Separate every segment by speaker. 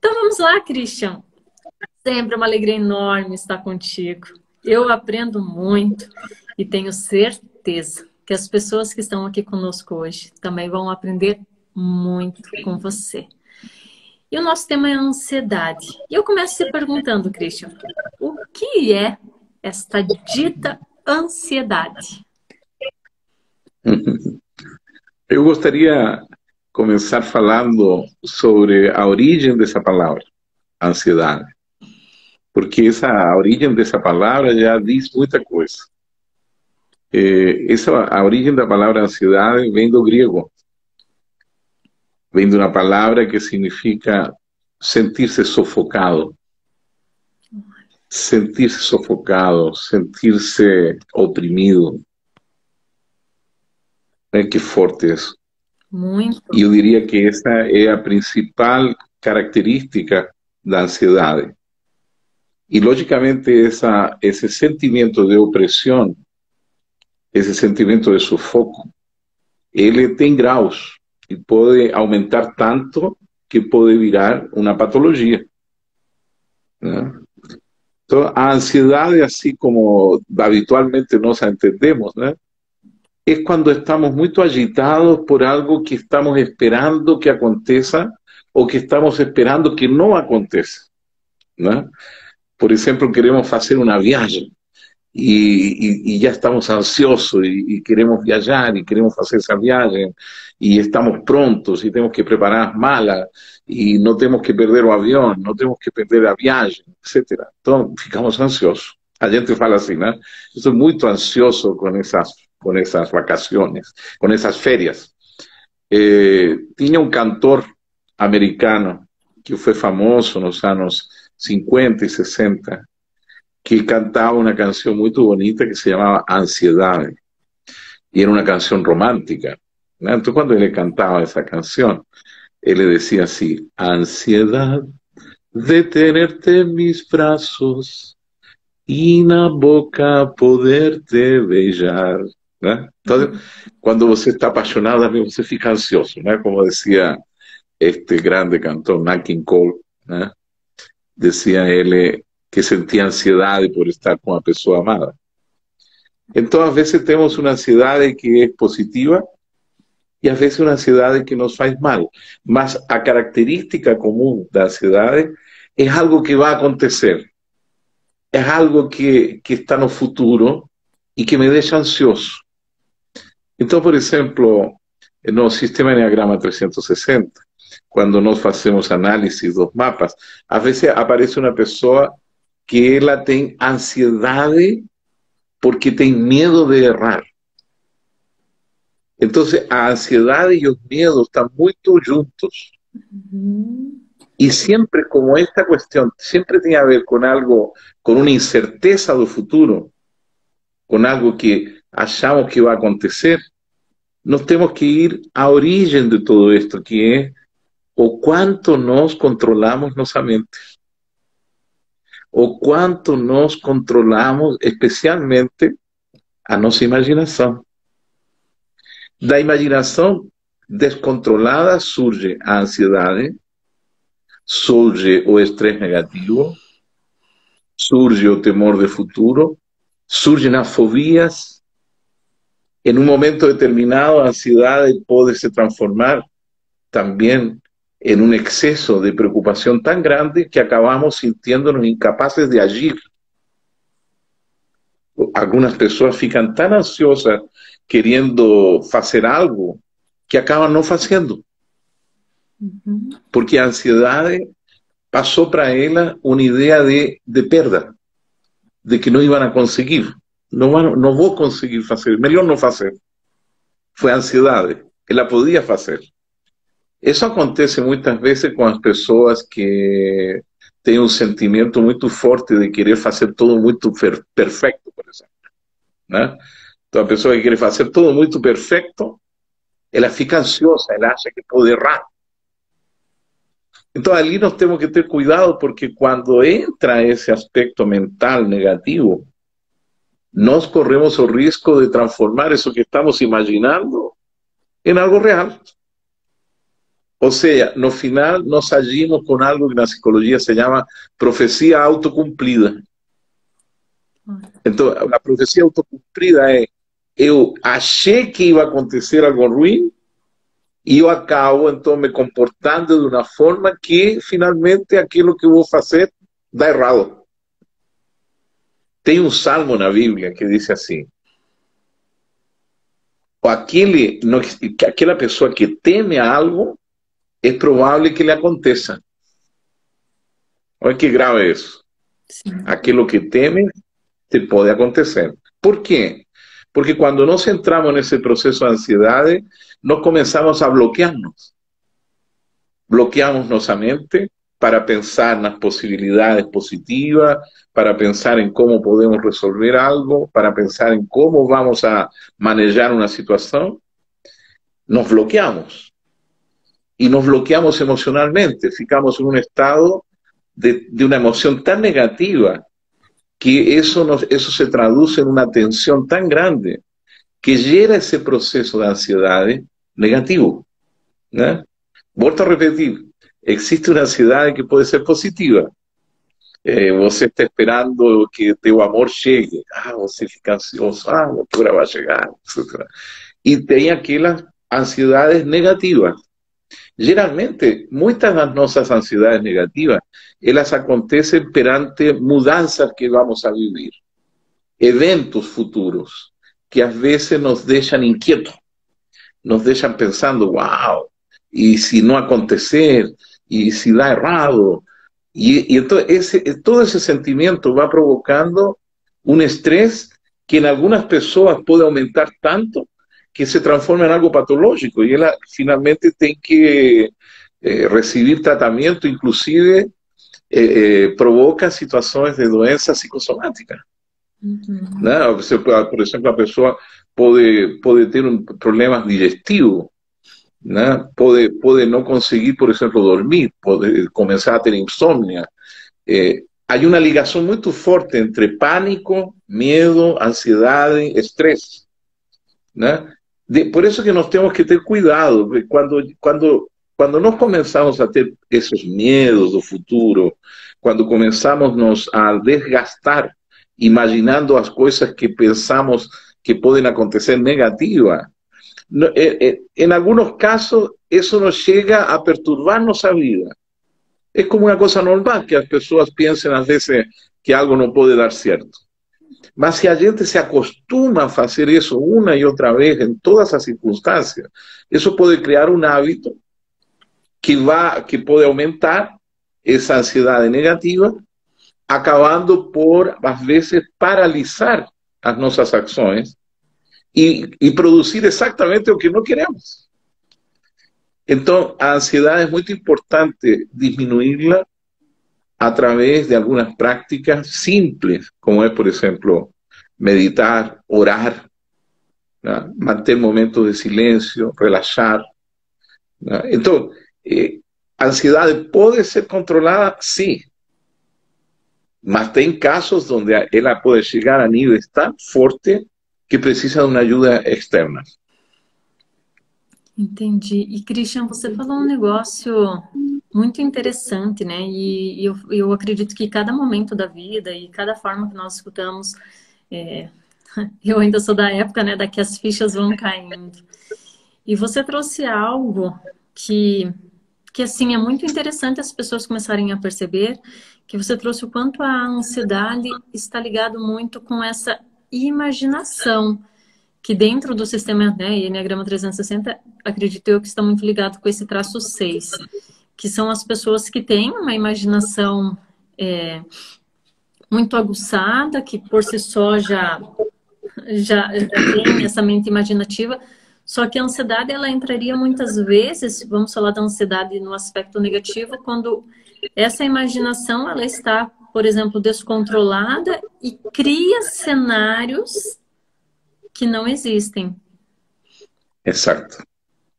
Speaker 1: Então vamos lá, Christian. Sempre uma alegria enorme estar contigo. Eu aprendo muito e tenho certeza que as pessoas que estão aqui conosco hoje também vão aprender muito com você. E o nosso tema é a ansiedade. E eu começo se perguntando, Christian, o que é esta dita ansiedade?
Speaker 2: Eu gostaria começar falando sobre a origem dessa palavra, ansiedade. Porque a origem dessa palavra já diz muita coisa. A origem da palavra ansiedade vem do grego. Vem de uma palavra que significa sentir-se sufocado. Sentir-se sufocado, sentir-se oprimido. Que forte isso.
Speaker 1: Muito.
Speaker 2: E eu diria que essa é a principal característica da ansiedade. E, logicamente, esse sentimento de opressão, esse sentimento de sufoco, ele tem graus e pode aumentar tanto que pode virar uma patologia, né? Então, a ansiedade, assim como habitualmente nós a entendemos, né, é quando estamos muito agitados por algo que estamos esperando que aconteça ou que estamos esperando que não aconteça, né? Por exemplo, queremos fazer uma viagem e já estamos ansiosos e queremos viajar e queremos fazer essa viagem e estamos prontos e temos que preparar as malas e não temos que perder o avião, não temos que perder a viagem, etc. Então, ficamos ansiosos. A gente fala assim, né? Eu estou muito ansioso com essas vacaciones, com essas férias. Tinha um cantor americano que foi famoso nos anos 50 e 60, que cantava uma canção muito bonita que se chamava Ansiedade. E era uma canção romântica, né? Então, quando ele cantava essa canção, ele dizia assim: ansiedade de tenerte en mis brazos e na boca poder-te beijar, né? Então, quando você está apaixonado, você fica ansioso, né? Como dizia este grande cantor, Nat King Cole, né? Decía ele que sentia ansiedade por estar com a pessoa amada. Então, às vezes temos uma ansiedade que é positiva e às vezes uma ansiedade que nos faz mal. Mas a característica comum da ansiedade é algo que vai acontecer. É algo que está no futuro e que me deixa ansioso. Então, por exemplo, no sistema Enneagrama 360, quando nós fazemos análise dos mapas, às vezes aparece uma pessoa que ela tem ansiedade porque tem medo de errar. Então, a ansiedade e os medos estão muito juntos. E sempre, como esta questão sempre tem a ver com algo, com uma incerteza do futuro, com algo que achamos que vai acontecer, nós temos que ir à origem de todo isto, que é o quanto nós controlamos nossa mente. O quanto nós controlamos, especialmente, a nossa imaginação. Da imaginação descontrolada surge a ansiedade, surge o estresse negativo, surge o temor do futuro, surgem as fobias. Em um momento determinado, a ansiedade pode se transformar também em um excesso de preocupação tão grande que acabamos sintiéndonos incapazes de agir. Algumas pessoas ficam tão ansiosas querendo fazer algo que acabam não fazendo. Porque a ansiedade passou para ela uma ideia de perda, de que não iam a conseguir. Não vou conseguir fazer, melhor não fazer. Foi a ansiedade, ela podia fazer. Isso acontece muitas vezes com as pessoas que têm um sentimento muito forte de querer fazer tudo muito perfeito, por exemplo, né? Então, a pessoa que quer fazer tudo muito perfeito, ela fica ansiosa, ela acha que pode errar. Então, ali nós temos que ter cuidado, porque quando entra esse aspecto mental negativo, nós corremos o risco de transformar isso que estamos imaginando em algo real. Ou seja, no final nós agimos com algo que na psicologia se chama profecia autocumprida. Então, a profecia autocumprida é: eu achei que ia acontecer algo ruim e eu acabo, então, me comportando de uma forma que, finalmente, aquilo que eu vou fazer dá errado. Tem um salmo na Bíblia que diz assim: aquela pessoa que teme a algo, é provável que lhe aconteça. Olha que grave é isso.
Speaker 1: Sim.
Speaker 2: Aquilo que teme, te pode acontecer. Por quê? Porque quando nós entramos nesse processo de ansiedade, nós começamos a bloquear-nos. Bloqueamos nossa mente para pensar nas possibilidades positivas, para pensar em como podemos resolver algo, para pensar em como vamos a manejar uma situação. Nos bloqueamos. Y nos bloqueamos emocionalmente, ficamos en un estado de una emoción tan negativa que eso se traduce en una tensión tan grande que gera ese proceso de ansiedad negativo. ¿No? Vuelvo a repetir, existe una ansiedad que puede ser positiva. Você está esperando que tu amor llegue, você fica ansioso, a hora va a llegar, etc. Y tem aquelas ansiedades negativas. Geralmente, muitas das nossas ansiedades negativas, elas acontecem perante mudanças que vamos a vivir, eventos futuros, que às vezes nos deixam inquietos, nos deixam pensando, uau, e se não acontecer, e se dá errado. E então, todo esse sentimento vai provocando um estresse que em algumas pessoas pode aumentar tanto que se transforma em algo patológico e ela finalmente tem que receber tratamento, inclusive provoca situações de doença psicossomática. Né? Por exemplo, a pessoa pode ter problemas digestivos, né? Pode não conseguir, por exemplo, dormir, pode começar a ter insônia. Há uma ligação muito forte entre pânico, medo, ansiedade, estresse. Né? Por isso que nós temos que ter cuidado. Quando nós começamos a ter esses medos do futuro, quando começamos a desgastar, imaginando as coisas que pensamos que podem acontecer negativas, em alguns casos, isso nos chega a perturbar nossa vida. É como uma coisa normal que as pessoas pensem, às vezes, que algo não pode dar certo. Mas se a gente se acostuma a fazer isso uma e outra vez em todas as circunstâncias, isso pode criar um hábito que pode aumentar essa ansiedade negativa, acabando por, às vezes, paralisar as nossas ações e produzir exatamente o que não queremos. Então, a ansiedade é muito importante diminuí-la a través de algunas prácticas simples, como es, por ejemplo, meditar, orar, ¿no? Mantener momentos de silencio, relajar, ¿no? Entonces, ansiedad puede ser controlada, sí, mas tem casos donde ela puede llegar a niveles tan fuertes que precisa de uma ajuda externa.
Speaker 1: Entendi. E, Christian, você falou um negócio muito interessante, né? E eu acredito que cada momento da vida e cada forma que nós escutamos, eu ainda sou da época, né, da que as fichas vão caindo. E você trouxe algo que assim, é muito interessante as pessoas começarem a perceber, que você trouxe o quanto a ansiedade está ligado muito com essa imaginação, que dentro do sistema, né, Enneagrama 360, acredito eu que está muito ligado com esse traço 6, que são as pessoas que têm uma imaginação muito aguçada, que por si só já tem essa mente imaginativa, só que a ansiedade, ela entraria muitas vezes, vamos falar da ansiedade no aspecto negativo, quando essa imaginação, ela está, por exemplo, descontrolada e cria cenários que não existem.
Speaker 2: Exato,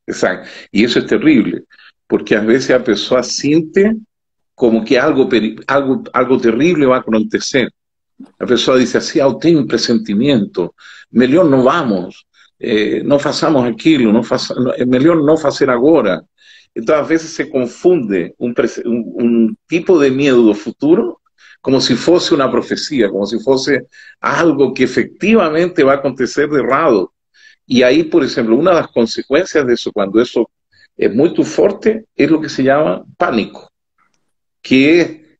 Speaker 2: exato. E isso é terrível, porque às vezes a pessoa sente como que algo terrível vai acontecer. A pessoa diz assim, eu tenho um pressentimento, melhor não vamos, não façamos aquilo, é melhor não fazer agora. Entonces a veces se confunde un tipo de miedo do futuro como si fosse una profecía, como si fuese algo que efectivamente va a acontecer de errado. Y ahí, por ejemplo, una de las consecuencias de eso, cuando eso es muy fuerte, es lo que se llama pánico, que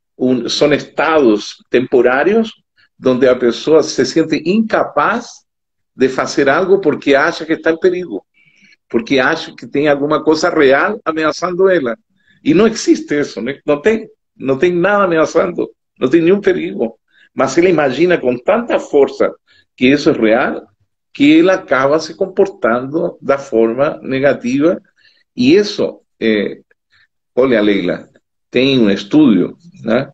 Speaker 2: son estados temporários donde a pessoa se siente incapaz de fazer algo porque acha que está em perigo, porque acha que tem alguma coisa real ameaçando ela. E não existe isso, não tem nada ameaçando, não tem nenhum perigo. Mas ela imagina com tanta força que isso é real, que ela acaba se comportando da forma negativa. E isso, olha, Leila, tem um estudo, né,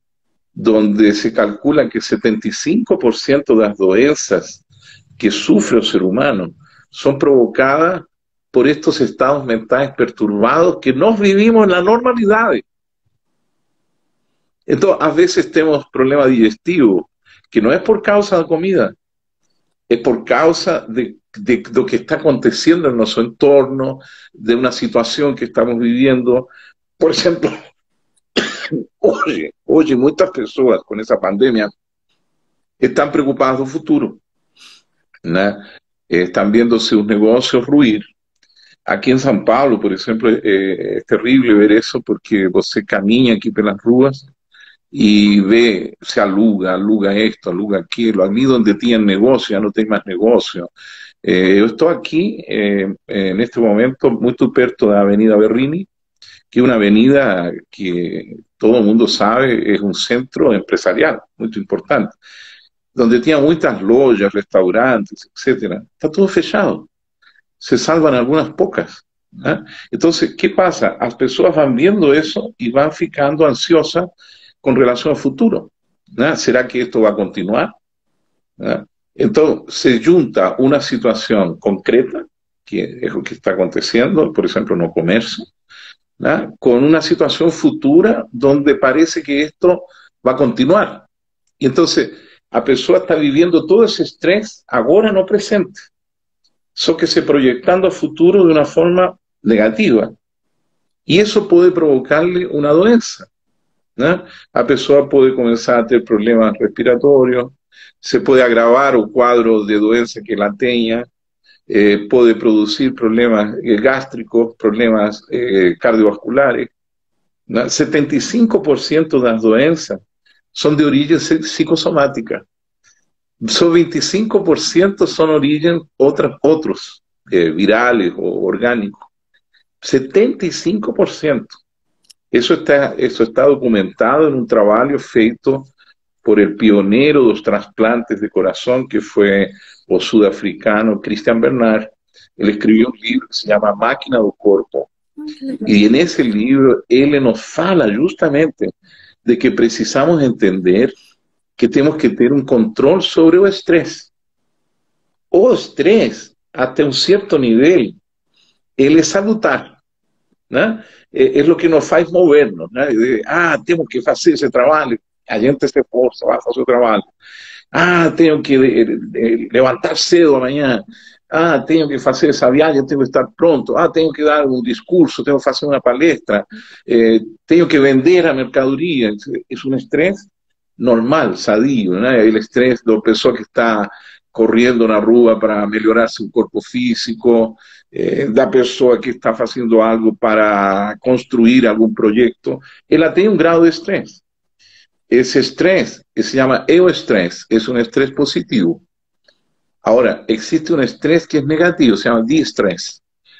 Speaker 2: donde se calcula que 75% das doenças que sufre o ser humano são provocadas por estos estados mentais perturbados que nós vivimos na normalidade. Então, às vezes temos problema digestivo, que não é por causa da comida, é por causa do que está acontecendo em nosso entorno, de uma situação que estamos vivendo. Por exemplo, hoje muitas pessoas com essa pandemia estão preocupadas do futuro, né? Estão vendo seus negócios ruir. Aqui em São Paulo, por exemplo, é terrível ver isso, porque você caminha aqui pelas ruas e vê, se aluga isto, aluga aquilo. Ali onde tinha negócio, já não tem mais negócio. Eu estou aqui, neste momento, muito perto da Avenida Berrini, que é uma avenida que todo mundo sabe é um centro empresarial muito importante, onde tinha muitas lojas, restaurantes, etc. Está tudo fechado. Se salvan algumas poucas, né? Então, o que passa? As pessoas vão vendo isso e vão ficando ansiosas com relação ao futuro, né? Será que isto vai continuar? Né? Então, se junta uma situação concreta, que é o que está acontecendo, por exemplo, no comércio, né, com uma situação futura onde parece que isto vai continuar. E então, a pessoa está vivendo todo esse estresse agora no presente, só que se proyectando a futuro de uma forma negativa. E isso pode provocar-lhe uma doença, né? A pessoa pode começar a ter problemas respiratórios, se pode agravar o quadro de doença que ela tenha, pode produzir problemas gástricos, problemas cardiovasculares. 75% das doenças são de origem psicossomática. Só 25% são de origem outros, virales ou orgânicos. 75%. Isso está documentado em um trabalho feito por el pioneiro dos trasplantes de coração, que foi o sudafricano Christian Bernard. Ele escreveu um livro que se chama Máquina do Corpo. E nesse livro ele nos fala justamente de que precisamos entender que temos que ter um controle sobre o estresse. O estresse, até um certo nível, ele é salutar, né? É o que nos faz mover-nos, né? Temos que fazer esse trabalho, a gente se esforça, vai fazer o trabalho. Tenho que levantar cedo amanhã. Tenho que fazer essa viagem, tenho que estar pronto. Tenho que dar um discurso, tenho que fazer uma palestra, tenho que vender a mercadoria. É um estresse normal, sadio, né? O estresse da pessoa que está correndo na rua para melhorar seu corpo físico, da pessoa que está fazendo algo para construir algum projeto. Ela tem um grau de estresse. Esse estresse se chama euestresse, é um estresse positivo. Agora, existe um estresse que é negativo, se chama diestresse.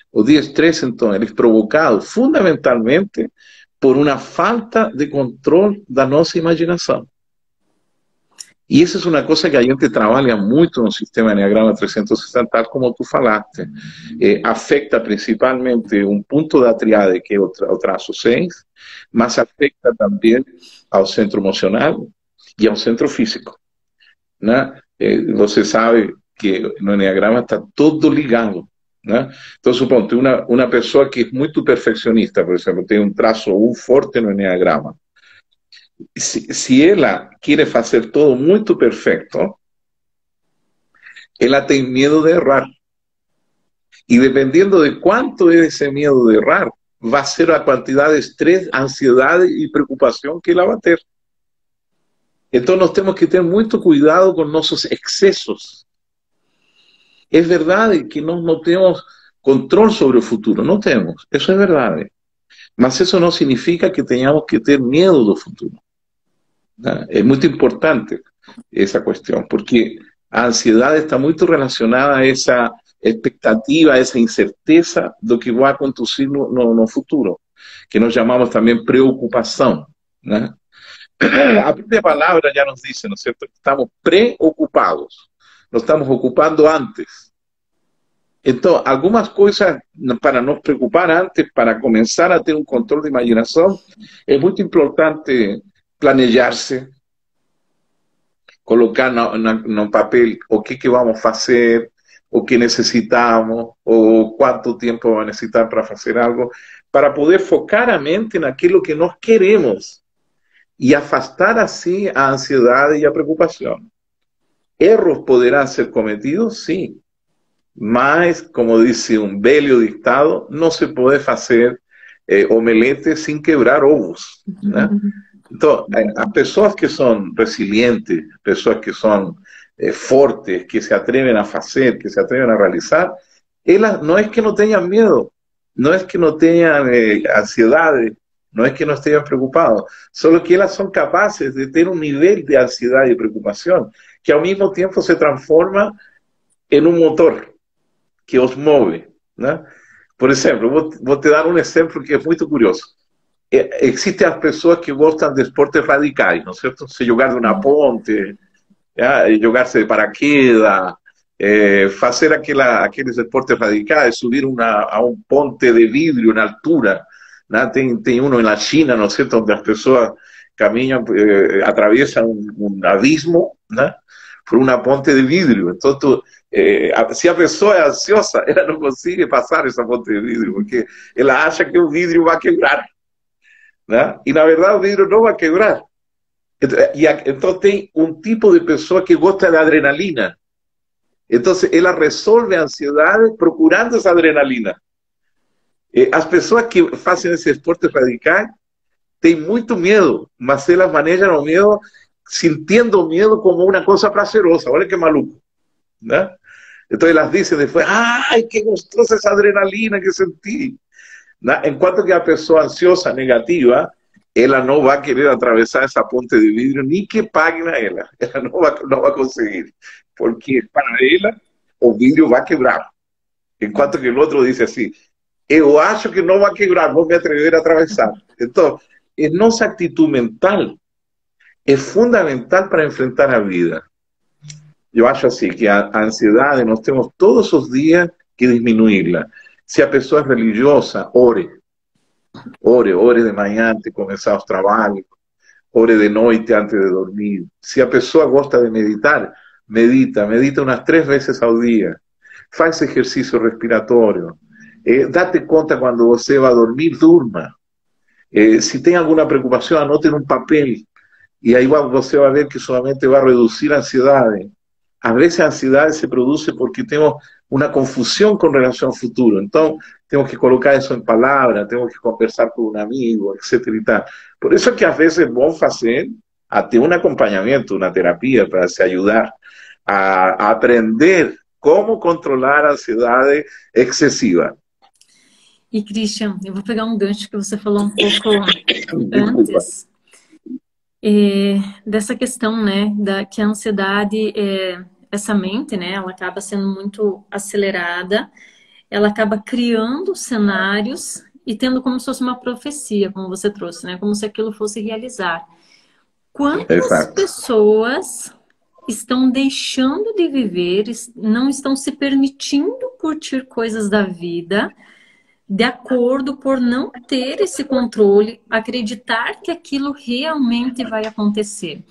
Speaker 2: O diestresse, então, ele é provocado fundamentalmente por uma falta de controle da nossa imaginação. E essa é uma coisa que a gente trabalha muito no sistema Enneagrama 360, como tu falaste. Afeta principalmente um ponto da triade, que é o traço 6, mas afeta também ao centro emocional e ao centro físico, né? Você sabe que no Enneagrama está todo ligado, né? Então, suponte, uma pessoa que é muito perfeccionista, por exemplo, tem um traço 1 forte no Enneagrama. Se ela quer fazer tudo muito perfeito, ela tem medo de errar. E dependendo de quanto é esse medo de errar, va a ser la cantidad de estrés, ansiedad y preocupación que ela va a ter. Então, nós temos que ter muito cuidado com nossos excessos. É verdade que nós não temos controle sobre o futuro, não temos, isso é verdade. Mas isso não significa que tenhamos que ter medo do futuro. É muito importante essa questão, porque a ansiedade está muito relacionada a essa expectativa, a essa incerteza do que vai acontecer no futuro, que nós chamamos também preocupação, né? A própria palavra já nos diz, não é certo? Estamos preocupados, nos estamos ocupando antes. Então, algumas coisas para nos preocupar antes, para começar a ter um controle de imaginação, é muito importante planejar-se, colocar no papel o que vamos fazer, o que necessitamos, ou quanto tempo vamos necessitar para fazer algo, para poder focar a mente naquilo que nós queremos e afastar assim a ansiedade e a preocupação. Erros poderão ser cometidos, sim, mas, como disse um velho ditado, não se pode fazer omelete sem quebrar ovos, né? Então, as pessoas que são resilientes, pessoas que são fortes, que se atrevem a fazer, que se atrevem a realizar, elas não é que não tenham medo, não é que não tenham ansiedade, não é que não estejam preocupados, só que elas são capazes de ter um nível de ansiedade e preocupação que ao mesmo tempo se transforma em um motor que os move, né? Por exemplo, vou te dar um exemplo que é muito curioso. Existem as pessoas que gostam de esportes radicais, não é certo? Se jogar de uma ponte, jogar-se de paraquedas, fazer aqueles esportes radicais, subir a um ponte de vidro na altura, né? Tem um na China, não é certo? Onde as pessoas caminham, atravessam um abismo, né? Por uma ponte de vidro. Então, se a pessoa é ansiosa, ela não consegue passar essa ponte de vidro, porque ela acha que o vidro vai quebrar, né? E na verdade o vidro não vai quebrar. Então tem um tipo de pessoa que gosta de adrenalina. Então ela resolve a ansiedade procurando essa adrenalina. As pessoas que fazem esse esporte radical têm muito medo, mas elas manejam o medo sintiendo o medo como uma coisa prazerosa. Olha que maluco, né? Então elas dizem depois, ai, que gostosa essa adrenalina que senti. Enquanto que a pessoa ansiosa, negativa, ela não vai querer atravessar essa ponte de vidro, nem que paguem a ela. Ela não vai conseguir, porque para ela o vidro vai quebrar. Enquanto que o outro diz assim, eu acho que não vai quebrar, vou me atrever a atravessar. Então, nossa atitude mental é fundamental para enfrentar a vida. Eu acho assim que a ansiedade nós temos todos os dias que diminuí-la. Se a pessoa é religiosa, ore de manhã antes de começar os trabalhos, ore de noite antes de dormir. Se a pessoa gosta de meditar, medita umas 3 vezes ao dia. Faz exercício respiratório. Date conta quando você vai dormir, durma. Se tem alguma preocupação, anote num papel. E aí você vai ver que somente vai reduzir a ansiedade. Às vezes a ansiedade se produz porque temos uma confusão com relação ao futuro. Então, temos que colocar isso em palavras, temos que conversar com um amigo, etc. E tal. Por isso que às vezes é bom fazer até um acompanhamento, uma terapia, para se ajudar a aprender como controlar a ansiedade excessiva.
Speaker 1: E, Christian, eu vou pegar um gancho que você falou um pouco antes. Dessa questão, né, que a ansiedade, essa mente, né, ela acaba sendo muito acelerada, ela acaba criando cenários e tendo como se fosse uma profecia, como você trouxe, né, como se aquilo fosse realizar. Quantas pessoas estão deixando de viver, não estão se permitindo curtir coisas da vida, de acordo por não ter esse controle, acreditar que aquilo realmente vai acontecer.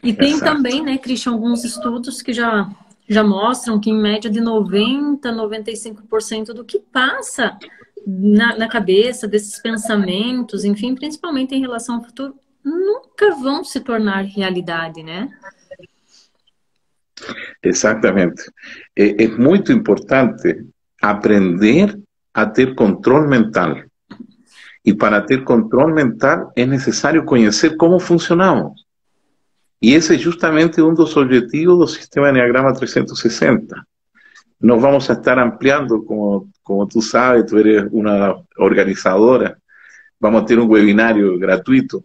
Speaker 1: E tem também, né, Christian, alguns estudos que já mostram que em média de 90%, 95% do que passa na cabeça desses pensamentos, enfim, principalmente em relação ao futuro, nunca vão se tornar realidade, né?
Speaker 2: Exatamente. É muito importante aprender a ter controle mental. E para ter controle mental é necessário conhecer como funcionamos. E esse é justamente um dos objetivos do Sistema Enneagrama 360. Nós vamos a estar ampliando, como tú sabes, tú eres una organizadora, vamos a ter um webinário gratuito,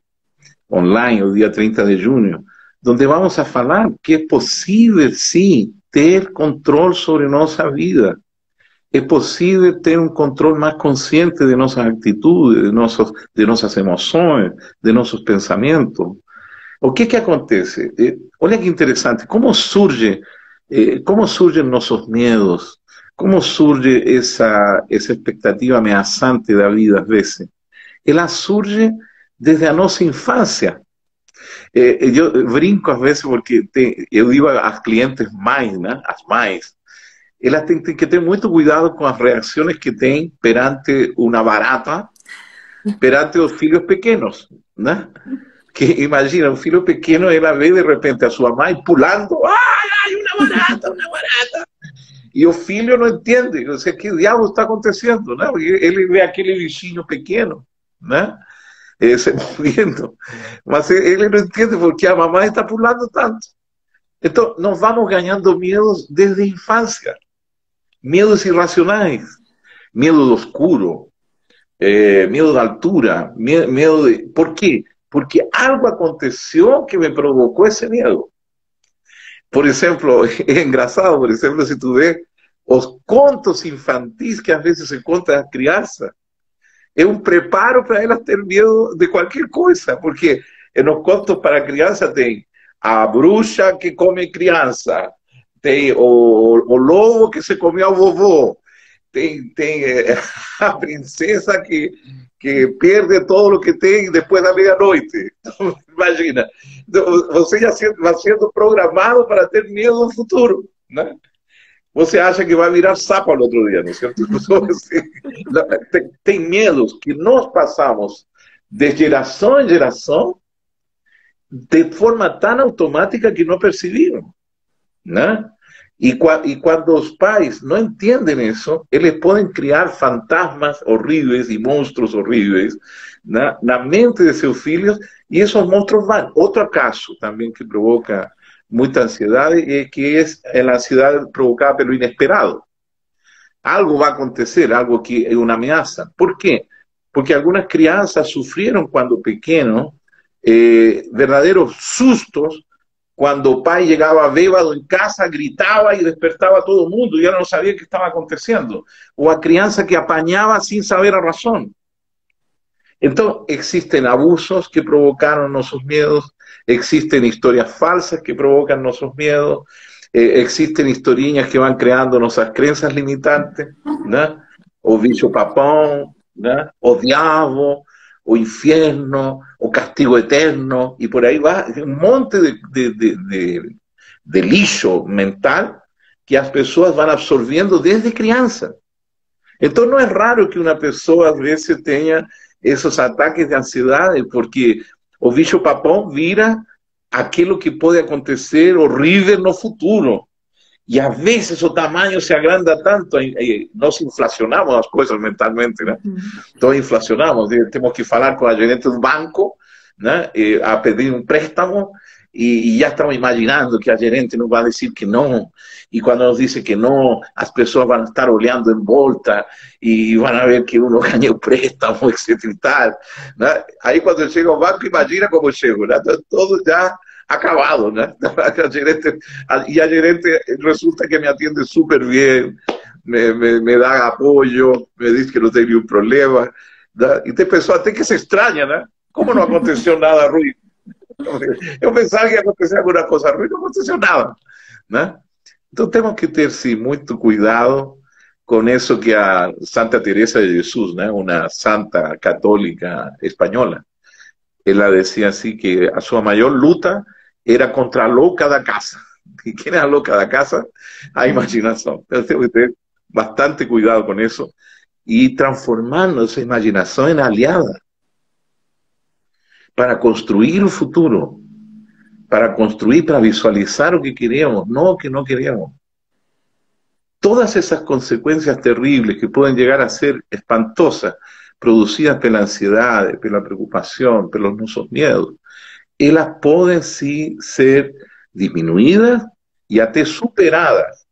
Speaker 2: online, o dia 30 de junho, onde vamos a falar que é possível, sim, ter controle sobre nossa vida. É possível ter um controle mais consciente de nossas atitudes, de nossas emoções, de nossos pensamentos. O que acontece? Olha que interessante, como surgem nossos medos, como surge essa expectativa ameaçante da vida, às vezes. Ela surge desde a nossa infância. Eu brinco às vezes porque eu digo às clientes mães, né? As mães, elas têm que ter muito cuidado com as reações que têm perante uma barata, perante os filhos pequenos, né? Que imagina, um filho pequeno, ela vê de repente a sua mãe pulando, ai, uma barata, uma barata. E o filho não entende, o sea, que diabo está acontecendo, né? Ele vê aquele bichinho pequeno, né? Se movendo, mas ele não entende porque a mamãe está pulando tanto. Então, nós vamos ganhando medos desde a infância, medos irracionais, medo do escuro, medo da altura, medo de... ¿Por quê? Porque algo aconteceu que me provocou esse medo. Por exemplo, é engraçado, por exemplo, se tu vê os contos infantis que às vezes se contam às crianças, é um preparo para elas ter medo de qualquer coisa, porque nos contos para criança tem a bruxa que come criança, tem o lobo que se comeu o vovô, tem a princesa que perde todo o que tem depois da meia-noite. Então, imagina, você já vai sendo programado para ter medo do futuro, né? Você acha que vai virar sapo no outro dia, não é certo? Tem medos que nós passamos de geração em geração de forma tão automática que não percebemos, né? E quando os pais não entendem isso, eles podem criar fantasmas horríveis e monstros horríveis na mente de seus filhos, e esses monstros vão. Outro caso também que provoca muita ansiedade, que é a ansiedade provocada pelo inesperado. Algo vai acontecer, algo que é uma ameaça. Por quê? Porque algumas crianças sofreram quando pequenos verdadeiros sustos, quando o pai chegava bêbado em casa, gritava e despertava todo mundo e ela não sabia o que estava acontecendo. Ou a criança que apanhava sem saber a razão. Então, existem abusos que provocaram nossos medos, existen historias falsas que provocan nuestros miedos, existen historinhas que van creando nuestras creencias limitantes, ¿no? O bicho papón, ¿no? O diabo, o infierno, o castigo eterno, y por ahí va un monte de lixo mental que as pessoas van absorbiendo desde criança. Então não é raro que uma pessoa às vezes tenha esses ataques de ansiedade, porque o bicho papão vira aquilo que pode acontecer horrível no futuro. E às vezes o tamanho se agranda tanto, nós inflacionamos as coisas mentalmente, né? Então inflacionamos, temos que falar com a gerente do banco, né? A pedir um préstamo, e já estamos imaginando que a gerente não vai dizer que não, e quando nos diz que não, as pessoas vão estar olhando em volta e vão ver que uno ganhou préstamo, etc e tal, né? Aí quando chega ao banco, imagina como chego, né? Todo já acabado, né? A gerente resulta que me atende super bem, me dá apoio, me diz que não tem nenhum problema, né? E tem pessoas até que se estranham, né? Como não aconteceu nada ruim? Eu pensava que ia acontecer alguma coisa ruim, não aconteceu nada, né? Então temos que ter, sim, muito cuidado com isso que a Santa Teresa de Jesus, né, uma santa católica espanhola, ela dizia assim que a sua maior luta era contra a louca da casa. E quem é a louca da casa? A imaginação. Então temos que ter bastante cuidado com isso e transformar nossa imaginação em aliada para construir o futuro, para construir, para visualizar o que queremos, não o que não queremos. todas esas consecuencias terribles que pueden llegar a ser espantosas, producidas por la ansiedad, por la preocupación, por los nuestros miedos, ellas pueden sí ser disminuidas y hasta superadas.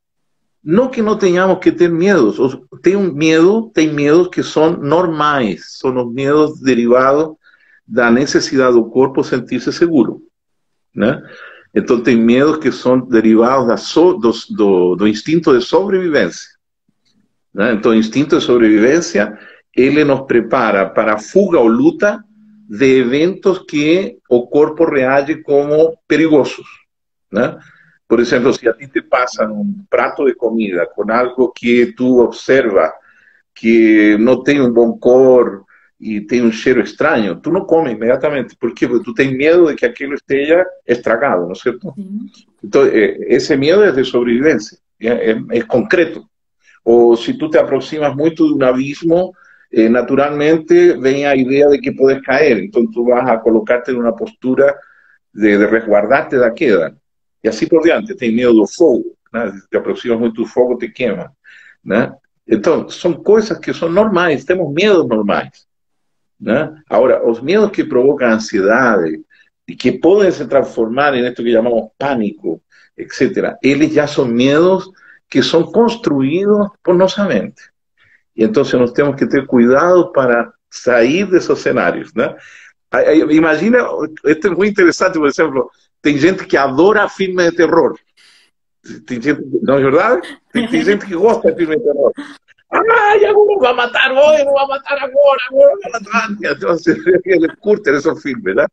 Speaker 2: No que no tenhamos que ter miedos, tem miedos que são normais, são os miedos derivados da necessidade do corpo sentir-se seguro, né? Então tem medos que são derivados do instinto de sobrevivência, né? Então o instinto de sobrevivência, ele nos prepara para a fuga ou luta de eventos que o corpo reage como perigosos, né? Por exemplo, se a ti te passa um prato de comida com algo que tu observa que não tem bom cor e tem cheiro estranho, tu não come imediatamente. Por quê? Porque tu tens medo de que aquilo esteja estragado, não é certo? Então, esse medo é de sobrevivência, é concreto. Ou se tu te aproximas muito de um abismo, naturalmente vem a ideia de que podes cair. Então, tu vas a colocarte em uma postura de resguardarte da queda. E assim por diante, tem medo do fogo, né? Se te aproximas muito do fogo, te queima, né? Então, são coisas que são normais, temos medos normais, né? Agora, os medos que provocam ansiedade e que podem se transformar em isto que chamamos pânico, etc., eles já são medos que são construídos por nossa mente. E então, nós temos que ter cuidado para sair desses cenários, né? Imagina, isto é muito interessante, por exemplo, tem gente que adora filmes de terror. Tem gente, não é verdade? Tem gente que gosta de filmes de terror. Ai, agora vai matar hoje, não vai matar agora vai matar. Então, eles curtem esses filmes, né?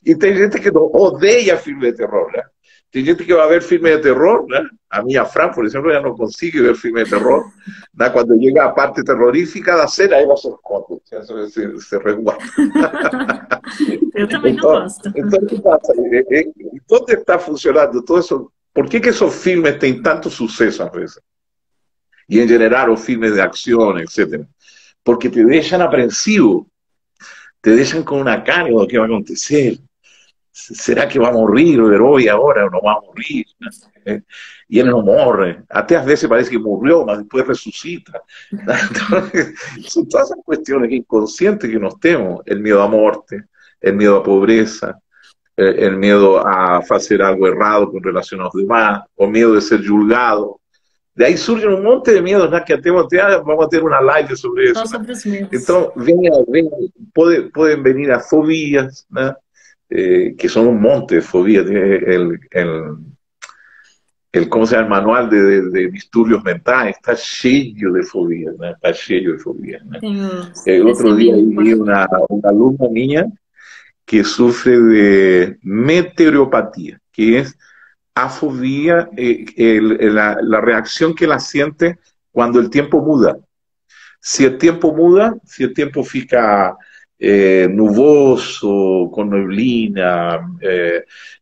Speaker 2: E tem gente que odeia filmes de terror, né? Tem gente que vai ver filmes de terror, né? A minha Fran, por exemplo, já não consegue ver filmes de terror, né? Quando chega a parte terrorífica da cena, ela se esconde, se resguarda.
Speaker 1: Eu também não gosto.
Speaker 2: Então, o que passa? Onde está funcionando todo isso? Por que esses filmes têm tanto sucesso, às vezes? E, em geral, os filmes de ação, etc. Porque te deixam apreensivo, te deixam com uma cara do que vai acontecer. Será que vai morrer o herói agora ou não vai morrer? E ele não morre. Até às vezes parece que morreu, mas depois ressuscita. Então, são todas as questões inconscientes que nós temos. O medo à morte, o medo à pobreza, o medo a fazer algo errado com relação aos demais, o medo de ser julgado. De aí surgem um monte de medos, né, que até vamos ter uma live sobre isso.
Speaker 1: Sobre os medos.
Speaker 2: Então, podem vir as fobias, né? Que son un monte de fobias. ¿Cómo se llama? El manual de disturbios mentales está lleno de fobias, ¿no? Está lleno de fobias, ¿no? El otro día vi una alumna niña que sufre de meteoropatía, que es afobia, la reacción que la siente cuando el tiempo muda. Si el tiempo muda, si el tiempo fica nuboso, con neblina,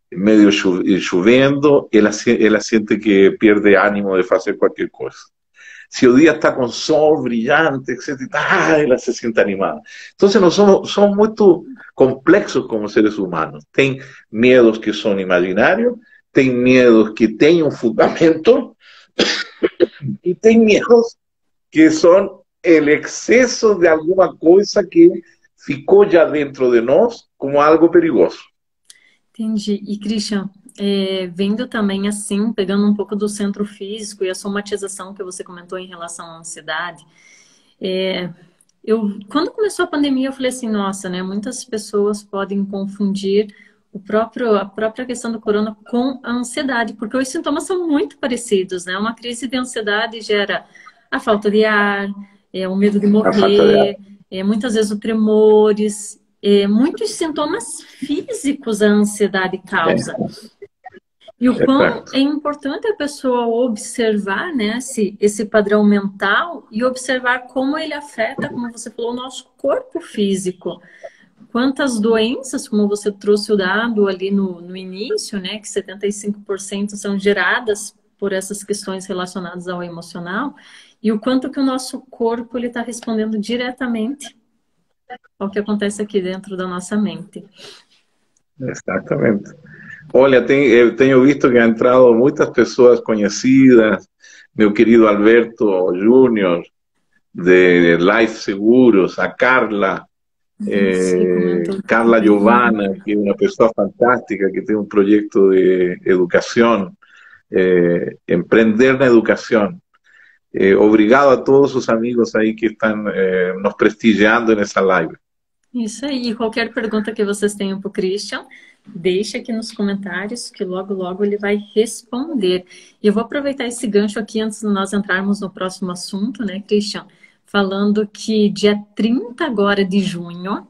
Speaker 2: medio lloviendo, ella siente que pierde ánimo de hacer cualquier cosa. Si el día está con sol brillante, etc., ella se siente animada. Entonces, somos muy complexos como seres humanos. Tem miedos que son imaginarios, tem miedos que tienen un fundamento, y tem miedos que son el exceso de alguna cosa que ficou já dentro de nós como algo perigoso.
Speaker 1: Entendi. E, Christian, vendo também assim, pegando um pouco do centro físico e a somatização que você comentou em relação à ansiedade, quando começou a pandemia, eu falei assim, nossa, né, muitas pessoas podem confundir a própria questão do corona com a ansiedade, porque os sintomas são muito parecidos, né? Uma crise de ansiedade gera a falta de ar, o medo de morrer, muitas vezes o tremores, muitos sintomas físicos a ansiedade causa. E o quão é importante a pessoa observar, né, esse padrão mental e observar como ele afeta, como você falou, o nosso corpo físico. Quantas doenças, como você trouxe o dado ali no início, né, que 75% são geradas por essas questões relacionadas ao emocional, e o quanto que o nosso corpo está respondendo diretamente ao que acontece aqui dentro da nossa mente.
Speaker 2: Exatamente. Olha, eu tenho visto que han entrado muitas pessoas conhecidas meu querido Alberto Júnior, de Life Seguros, a Carla,
Speaker 1: Sí, comentou
Speaker 2: Carla
Speaker 1: também.
Speaker 2: Giovanna, que é uma pessoa fantástica, que tem um projeto de educação, Emprender na Educação. Obrigado a todos os amigos aí que estão nos prestigiando nessa live.
Speaker 1: Isso aí. Qualquer pergunta que vocês tenham para o Christian, deixa aqui nos comentários que logo, logo ele vai responder. E eu vou aproveitar esse gancho aqui antes de nós entrarmos no próximo assunto, né, Christian? Falando que dia 30 agora de junho,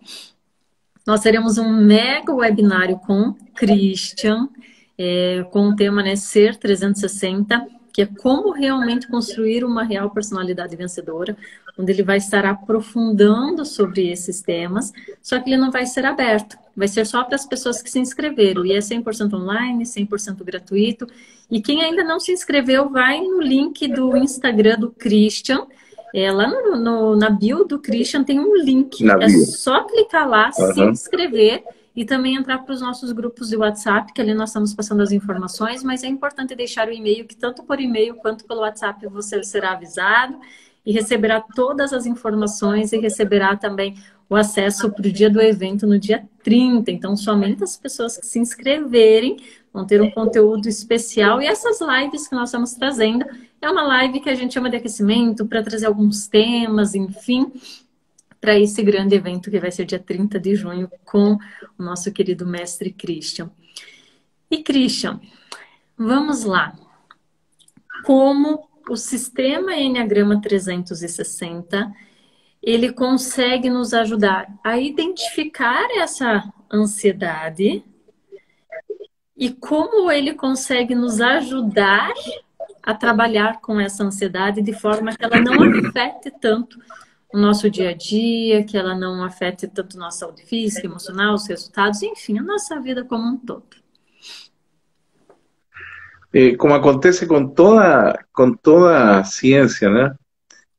Speaker 1: nós teremos um mega webinário com Christian, com o tema, né, Ser 360, que é como realmente construir uma real personalidade vencedora, onde ele vai estar aprofundando sobre esses temas, só que ele não vai ser aberto, vai ser só para as pessoas que se inscreveram, e é 100% online, 100% gratuito, e quem ainda não se inscreveu, vai no link do Instagram do Christian, lá na bio do Christian tem um link, é só clicar lá, se inscrever, e também entrar para os nossos grupos de WhatsApp, que ali nós estamos passando as informações, mas é importante deixar o e-mail, que tanto por e-mail quanto pelo WhatsApp você será avisado e receberá todas as informações e receberá também o acesso para o dia do evento no dia 30. Então, somente as pessoas que se inscreverem vão ter um conteúdo especial. E essas lives que nós estamos trazendo, é uma live que a gente chama de aquecimento, para trazer alguns temas, enfim, para esse grande evento que vai ser dia 30 de junho com o nosso querido mestre Christian. E Christian, vamos lá. Como o sistema Enneagrama 360, ele consegue nos ajudar a identificar essa ansiedade e como ele consegue nos ajudar a trabalhar com essa ansiedade de forma que ela não afete tanto o nosso dia a dia, que ela não afete tanto nossa saúde física, emocional, os resultados, enfim, a nossa vida como um todo.
Speaker 2: Como acontece com toda ciência, né?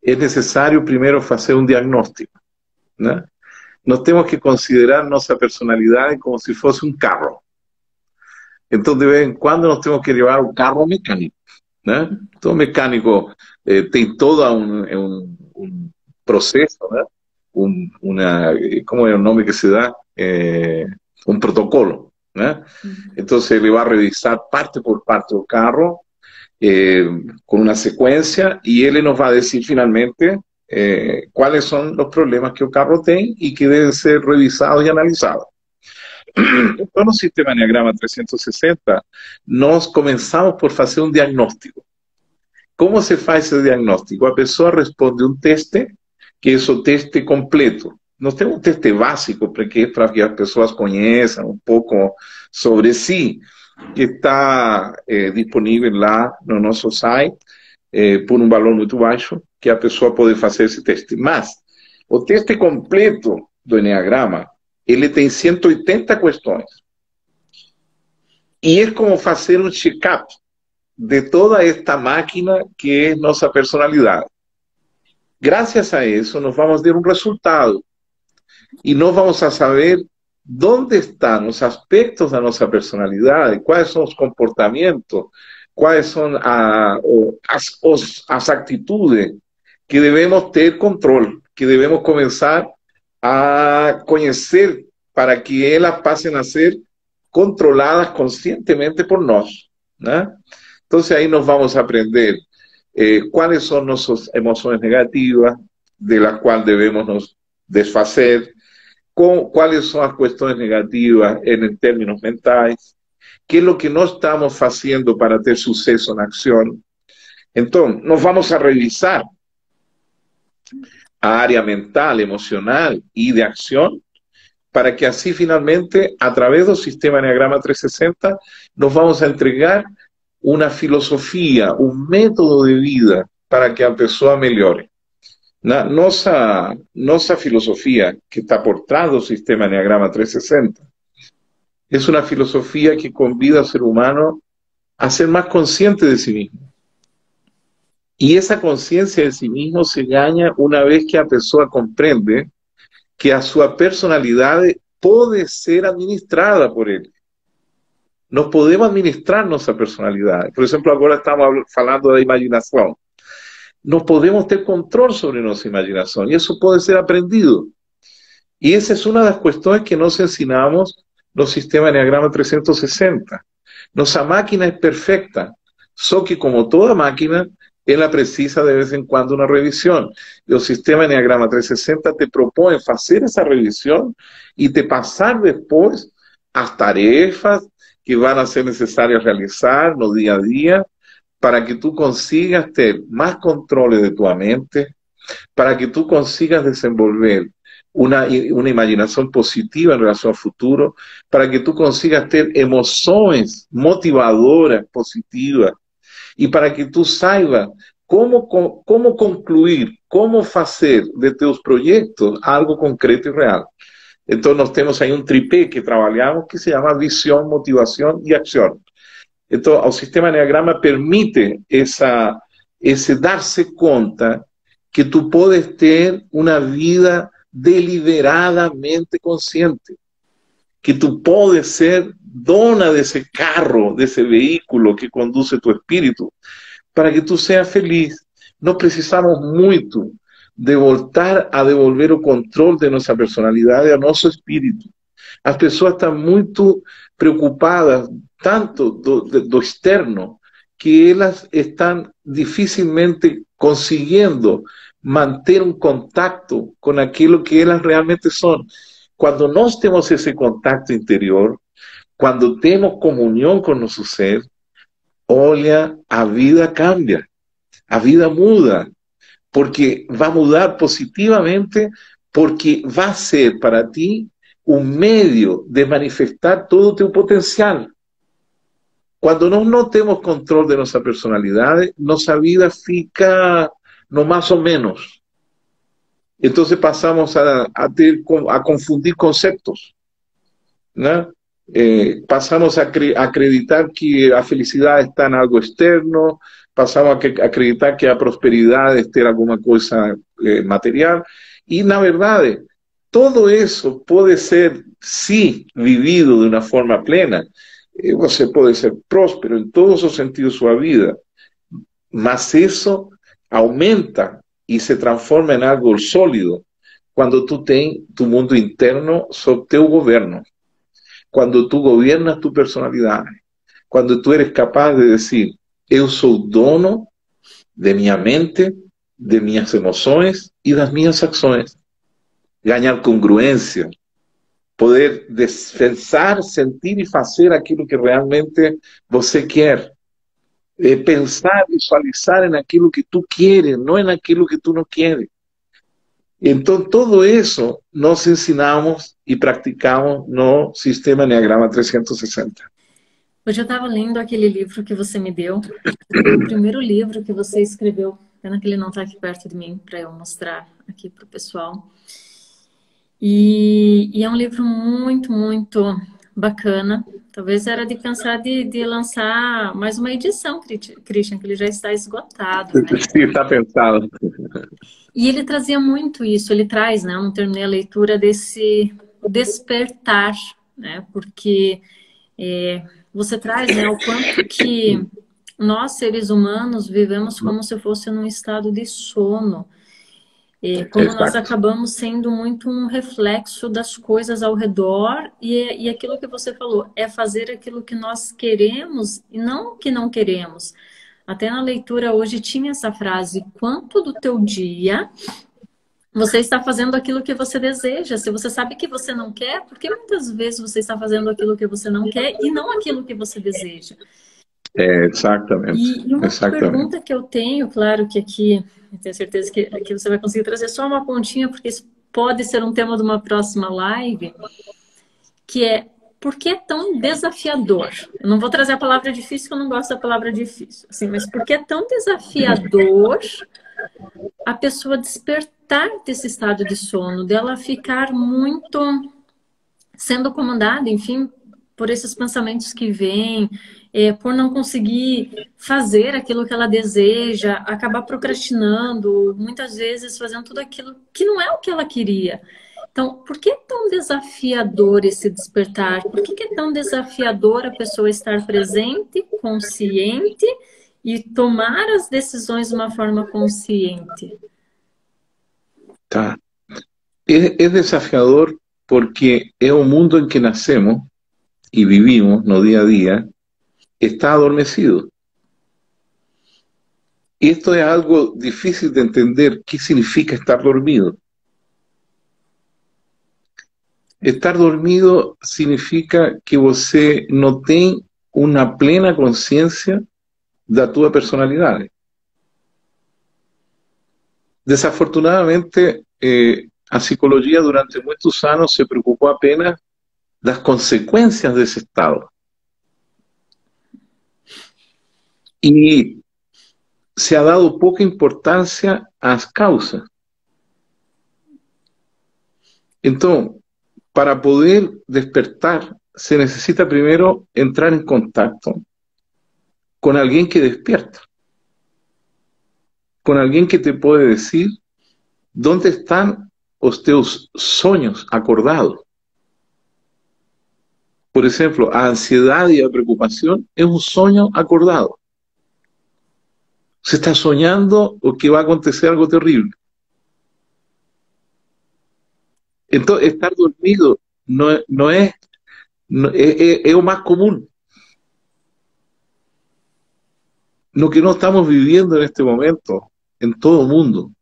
Speaker 2: É necessário primeiro fazer um diagnóstico, né? Nós temos que considerar nossa personalidade como se fosse um carro. Então, de vez em quando, nós temos que levar o carro ao mecânico, né? Então, o mecânico tem todo um processo, né? Como é o nome que se dá? Um protocolo, né? Então, ele vai revisar parte por parte do carro, com uma sequência, e ele nos vai dizer finalmente quais são os problemas que o carro tem e que devem ser revisados e analisados. Então, no sistema Enneagrama 360, nós começamos por fazer um diagnóstico. Como se faz esse diagnóstico? A pessoa responde um teste, que é o teste completo. Nós temos um teste básico, para que as pessoas conheçam um pouco sobre si, que está disponível lá no nosso site, por um valor muito baixo, que a pessoa pode fazer esse teste. Mas o teste completo do Enneagrama, ele tem 180 questões. E é como fazer um check-up de toda esta máquina que é nossa personalidade. Graças a isso, nós vamos ter um resultado. E nós vamos a saber onde estão os aspectos da nossa personalidade, quais são os comportamentos, quais são as atitudes que devemos ter controle, que devemos começar a conhecer para que elas passem a ser controladas conscientemente por nós, né? Então, aí nós vamos aprender quais são nossas emoções negativas, de las quais devemos nos desfazer, quais são as questões negativas em termos mentais, que é o que nós estamos fazendo para ter sucesso na ação. Então, nós vamos a revisar a área mental, emocional e de ação, para que assim, finalmente, a través do sistema Enneagrama 360, nos vamos a entregar uma filosofia, um método de vida para que a pessoa melhore. Nossa filosofia, que está por trás do sistema Enneagrama 360, é uma filosofia que convida ao ser humano a ser mais consciente de si mesmo. E essa consciência de si mesmo se ganha uma vez que a pessoa compreende que a sua personalidade pode ser administrada por ele. Nós podemos administrar nossa personalidade. Por exemplo, agora estamos falando da imaginação. Nós podemos ter controle sobre nossa imaginação e isso pode ser aprendido. E essa é uma das questões que nós ensinamos no sistema Enneagrama 360. Nossa máquina é perfeita, só que como toda máquina, ela precisa de vez em quando uma revisão. E o sistema Enneagrama 360 te propõe fazer essa revisão e te passar depois as tarefas que vão ser necessárias realizar no dia a dia para que tu consigas ter mais controle de tua mente, para que tu consigas desenvolver uma imaginação positiva em relação ao futuro, para que tu consigas ter emoções motivadoras, positivas, e para que tu saiba como concluir, como fazer de teus projetos algo concreto e real. Então, nós temos aí um tripé que trabalhamos que se chama visão, motivação e ação. Então, o sistema Enneagrama permite esse dar-se conta que tu podes ter uma vida deliberadamente consciente, que tu podes ser dona desse carro, desse veículo que conduz tu espírito, para que tu seas feliz. Nós precisamos muito de voltar a devolver o controle de nossa personalidade ao nosso espírito. As pessoas estão muito preocupadas tanto do externo que elas estão dificilmente conseguindo manter um contato com aquilo que elas realmente são. Quando nós temos esse contato interior, quando temos comunhão com nosso ser, olha, a vida cambia, a vida muda, porque vai mudar positivamente, porque vai ser para ti um meio de manifestar todo o teu potencial. Quando nós não temos controle de nossa personalidade, nossa vida fica no mais ou menos. Então passamos a confundir conceitos, né? Passamos a acreditar que a felicidade está em algo externo, passamos a acreditar que a prosperidade é ter alguma coisa material, e na verdade, todo isso pode ser, sim, vivido de uma forma plena. Você pode ser próspero em todos os sentidos de sua vida, mas isso aumenta e se transforma em algo sólido quando tu tens tu mundo interno sob teu governo, quando tu governas tu personalidade, quando tu eres capaz de dizer, eu sou dono de minha mente, de minhas emoções e das minhas ações. Ganhar congruência, poder pensar, sentir e fazer aquilo que realmente você quer. Pensar, visualizar naquilo que tu queres, não naquilo que tu não queres. Então, tudo isso nós ensinamos e praticamos no sistema Enneagrama 360.
Speaker 1: Hoje eu estava lendo aquele livro que você me deu, foi o primeiro livro que você escreveu. Pena que ele não está aqui perto de mim para eu mostrar aqui para o pessoal. E é um livro muito, muito bacana. Talvez era de pensar de lançar mais uma edição, Christian, que ele já está esgotado, né?
Speaker 2: Sim, está pensado.
Speaker 1: E ele trazia muito isso, ele traz, né? Eu não terminei a leitura desse despertar, né? Porque você traz, né, o quanto que nós, seres humanos, vivemos como se fosse num estado de sono. Como nós acabamos sendo muito um reflexo das coisas ao redor e aquilo que você falou, é fazer aquilo que nós queremos e não o que não queremos. Até na leitura hoje tinha essa frase, quanto do teu dia você está fazendo aquilo que você deseja? Se você sabe que você não quer, por que muitas vezes você está fazendo aquilo que você não quer e não aquilo que você deseja?
Speaker 2: Exatamente.
Speaker 1: E uma pergunta que eu tenho, claro que aqui, eu tenho certeza que aqui você vai conseguir trazer só uma pontinha, porque isso pode ser um tema de uma próxima live, que é, por que é tão desafiador? Eu não vou trazer a palavra difícil, porque eu não gosto da palavra difícil, assim, mas por que é tão desafiador a pessoa despertar desse estado de sono, dela ficar muito sendo comandada, enfim, por esses pensamentos que vêm, por não conseguir fazer aquilo que ela deseja, acabar procrastinando, muitas vezes fazendo tudo aquilo que não é o que ela queria. Então, por que é tão desafiador esse despertar? Por que é tão desafiador a pessoa estar presente, consciente e tomar as decisões de uma forma consciente?
Speaker 2: Tá. Es desafiador porque es un mundo en que nacemos y vivimos, no día a día, está adormecido. Y esto es algo difícil de entender. ¿Qué significa estar dormido? Estar dormido significa que você não tem uma plena consciência da tua personalidade. Desafortunadamente, a psicologia durante muitos anos se preocupou apenas das consequências desse estado. E se ha dado pouca importância às causas. Então, para poder despertar, se necesita primero entrar en contacto con alguien que despierta, con alguien que te puede decir dónde están os teus sonhos acordados. Por ejemplo, a ansiedad y a preocupación es un sueño acordado. Se está soñando o que va a acontecer algo terrible. Entonces, estar dormido no es lo más común. Lo que no estamos viviendo en este momento, en todo el mundo,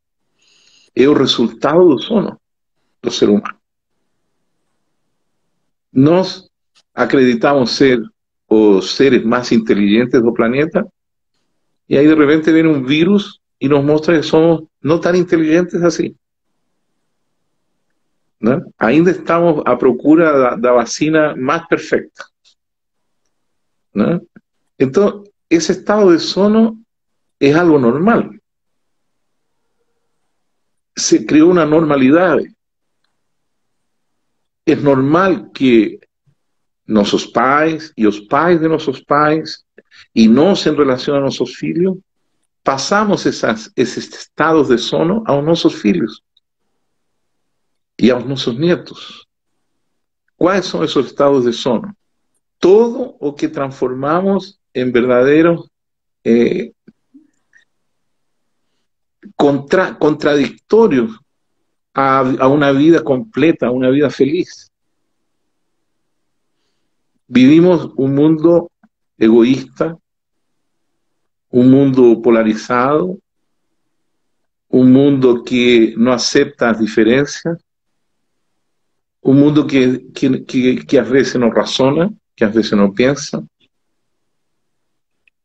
Speaker 2: es el resultado del sono, los seres humanos. Nos acreditamos ser os seres más inteligentes del planeta y ahí de repente viene un virus y nos muestra que somos no tan inteligentes así. ¿No? Ainda estamos a procura da vacina más perfecta. ¿No? Entonces, ese estado de sono es algo normal. Se creó una normalidad. Es normal que nuestros pais y los pais de nuestros pais y nos en relación a nuestros filhos pasamos esos estados de sono a nuestros filhos y a nuestros nietos. ¿Cuáles son esos estados de sono? Todo o que transformamos en verdaderos contradictorios a una vida completa, a una vida feliz. Vivimos un mundo egoísta, un mundo polarizado, un mundo que no acepta las diferencias, un mundo que a veces no razona, que a veces no piensa.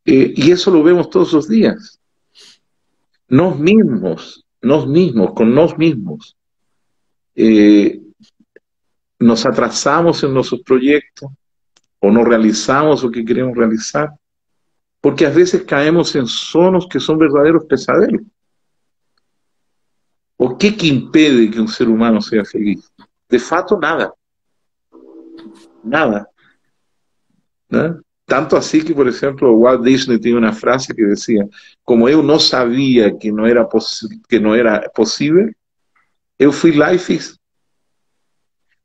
Speaker 2: Y eso lo vemos todos los días. Nos mismos, con nos mismos, nos atrasamos en nuestros proyectos o no realizamos lo que queremos realizar, porque a veces caemos en sonos que son verdaderos pesadelos. ¿O qué que impide que un ser humano sea feliz? De fato, nada. Nada. ¿No? Tanto así que, por ejemplo, Walt Disney tiene una frase que decía, como yo no sabía que no era posible, yo fui lá y fiz.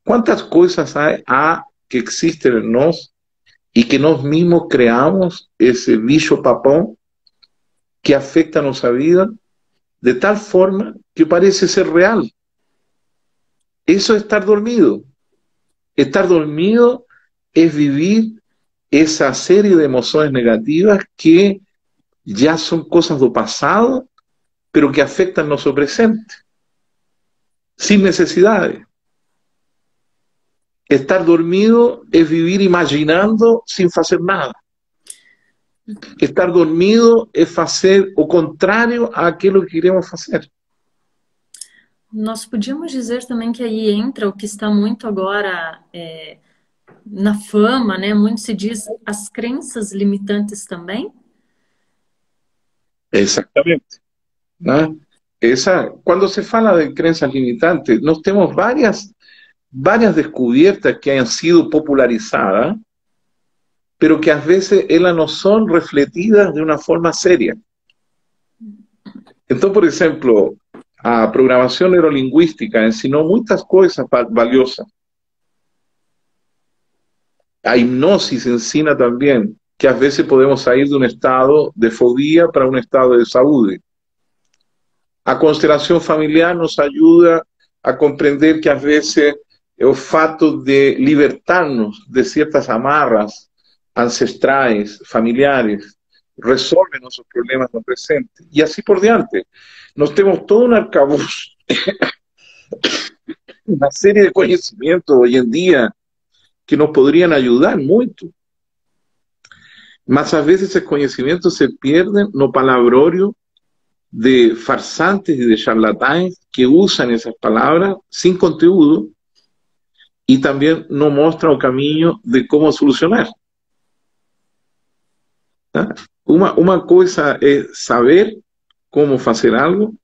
Speaker 2: ¿Cuántas cosas hay que existen en nos y que nos mismos creamos ese bicho papón que afecta a nuestra vida de tal forma que parece ser real? Eso es estar dormido. Estar dormido es vivir esa serie de emociones negativas que ya son cosas del pasado, pero que afectan nuestro presente, sin necesidades. Estar dormido es vivir imaginando sin hacer nada. Estar dormido é fazer o contrário àquilo que queremos fazer.
Speaker 1: Nós podíamos dizer também que aí entra o que está muito agora na fama, né? Muito se diz as crenças limitantes também.
Speaker 2: Exatamente. ¿No? Cuando se fala de crenças limitantes, nós temos várias descubiertas que han sido popularizadas, pero que a veces ellas no son refletidas de una forma seria. Entonces, por ejemplo, a programação neurolingüística ensinou muitas coisas valiosas. A hipnosis ensina também que às vezes podemos sair de um estado de fobia para um estado de saúde. A constelação familiar nos ajuda a compreender que às vezes o fato de libertar-nos de certas amarras ancestrais, familiares, resolve nossos problemas no presente. E assim por diante. Nós temos todo um arcabouço, uma série de conhecimentos hoje em dia que nos poderiam ajudar muito. Mas às vezes esses conhecimentos se perdem no palavrôrio de farsantes e de charlatães que usam essas palavras sem conteúdo e também não mostram o caminho de como solucionar. Né? Uma coisa é saber como fazer algo,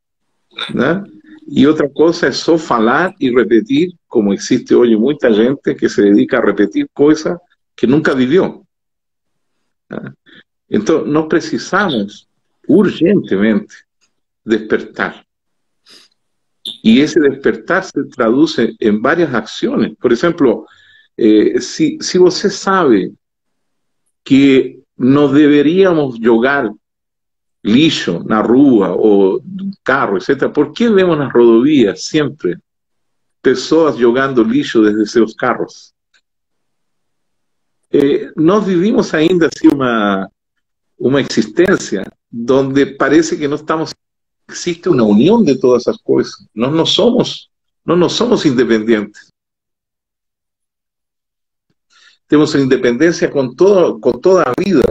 Speaker 2: né? E outra coisa é só falar e repetir, como existe hoje muita gente que se dedica a repetir coisas que nunca viveu. Né? Então, nós precisamos urgentemente despertar. Y ese despertar se traduce en varias acciones. Por ejemplo, si você sabe que no deberíamos jogar lixo na rua ou no carro, etc., ¿por qué vemos nas rodovias siempre pessoas jogando lixo desde seus carros? Nós vivimos ainda assim uma existência donde parece que no estamos. Existe una unión de todas esas cosas. No somos independientes. Tenemos una independencia con toda la vida.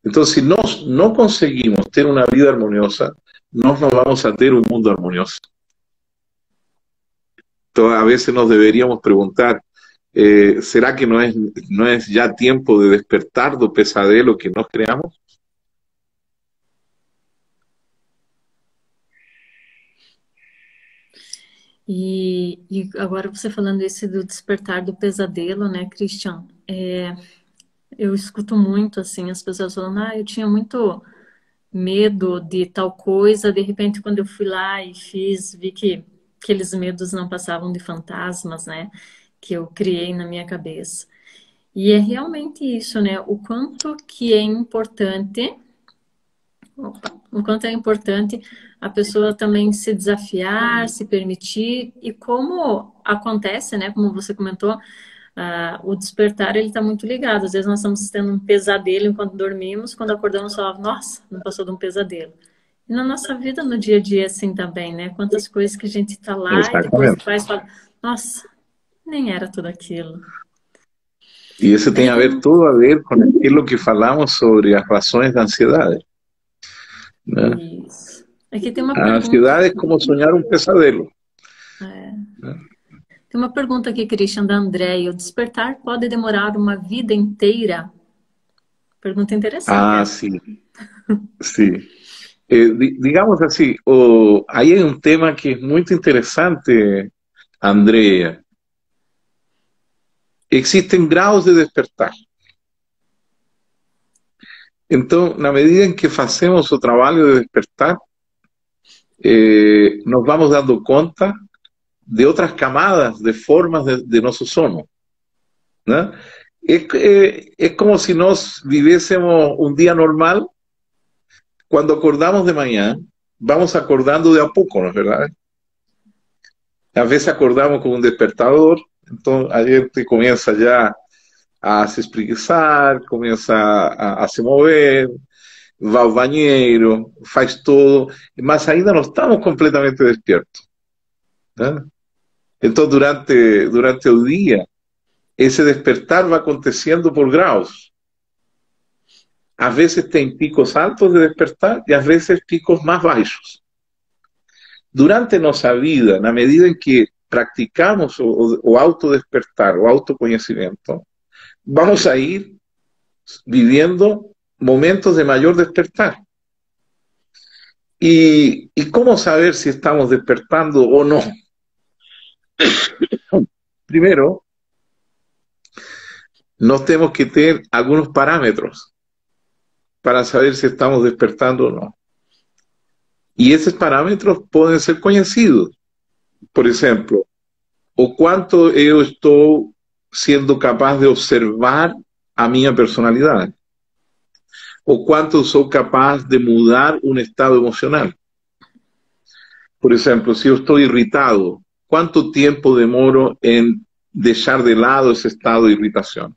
Speaker 2: Entonces, si no conseguimos tener una vida armoniosa, no nos vamos a tener un mundo armonioso. Entonces, a veces nos deberíamos preguntar, ¿será que no es ya tiempo de despertar do pesadelo que nos creamos?
Speaker 1: E agora você falando esse do despertar do pesadelo, né, Christian? Eu escuto muito, assim, as pessoas falando, eu tinha muito medo de tal coisa, de repente quando eu fui lá e fiz, vi que aqueles medos não passavam de fantasmas, né, que eu criei na minha cabeça. E é realmente isso, né, o quanto que é importante... o quanto é importante a pessoa também se desafiar, se permitir, e como acontece, né, como você comentou, o despertar, ele está muito ligado. Às vezes nós estamos tendo um pesadelo enquanto dormimos, quando acordamos falamos, nossa, não passou de um pesadelo. E na nossa vida, no dia a dia, assim também, né, quantas coisas que a gente está lá e depois faz, fala, nossa, nem era tudo aquilo.
Speaker 2: E isso tem tudo a ver com aquilo que falamos sobre as razões da ansiedade. Né?
Speaker 1: Isso. Aqui tem uma
Speaker 2: a ansiedade é como sonhar um pesadelo.
Speaker 1: Tem uma pergunta aqui, Christian, da Andréia. O despertar pode demorar uma vida inteira? Pergunta interessante.
Speaker 2: Sim. Sim. Digamos assim, aí é um tema que é muito interessante, Andréia. Existem graus de despertar. Então, na medida em que fazemos o trabalho de despertar, nos vamos dando conta de outras camadas, de formas de nosso sono. Né? É como se nós vivêssemos um dia normal. Quando acordamos de manhã, vamos acordando de a pouco, não é verdade? Às vezes acordamos com um despertador, então a gente começa já a se espreguiçar, começa a se mover, vai ao banheiro, faz tudo, mas ainda não estamos completamente despiertos. Né? Então, durante o dia, esse despertar vai acontecendo por graus. Às vezes tem picos altos de despertar e às vezes picos mais baixos. Durante nossa vida, na medida em que praticamos o autodespertar, o autoconhecimento, vamos a ir viviendo momentos de mayor despertar. ¿Y cómo saber si estamos despertando o no? Primero, nos tenemos que tener algunos parámetros para saber si estamos despertando o no. Y esos parámetros pueden ser conocidos. Por ejemplo, o cuánto yo estoy siendo capaz de observar a mi personalidad, o cuánto soy capaz de mudar un estado emocional. Por ejemplo, si yo estoy irritado, ¿cuánto tiempo demoro en dejar de lado ese estado de irritación?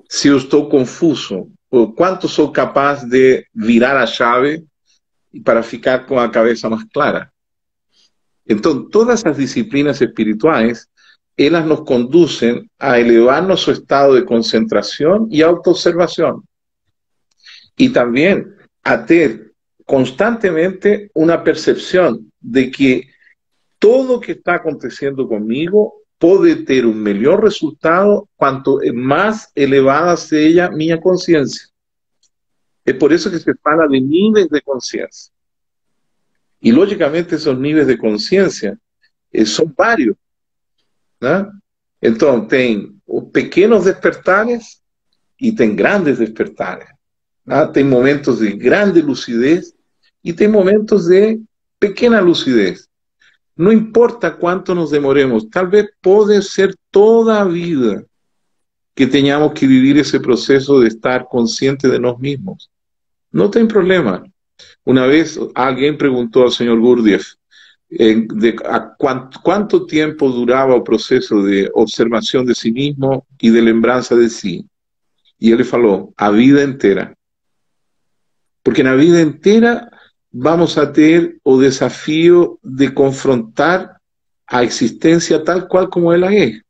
Speaker 2: Si yo estoy confuso, o ¿cuánto soy capaz de virar a llave para ficar con la cabeza más clara? Entonces, todas esas disciplinas espirituales, ellas nos conducen a elevar nuestro estado de concentración y autoobservación. Y también a tener constantemente una percepción de que todo lo que está aconteciendo conmigo puede tener un mejor resultado cuanto más elevada sea mi conciencia. Es por eso que se habla de niveles de conciencia. Y lógicamente esos niveles de conciencia son varios, ¿no? Entonces, tem pequeños despertares y tem grandes despertares, ¿no? Tem momentos de grande lucidez y tem momentos de pequeña lucidez. No importa cuánto nos demoremos, tal vez puede ser toda vida que tengamos que vivir ese proceso de estar consciente de nosotros mismos. No tem problema. Una vez alguien preguntó al señor Gurdjieff cuánto tiempo duraba el proceso de observación de sí mismo y de lembranza de sí. Y él le falou, a vida entera. Porque en la vida entera vamos a tener el desafío de confrontar a existencia tal cual como ella es.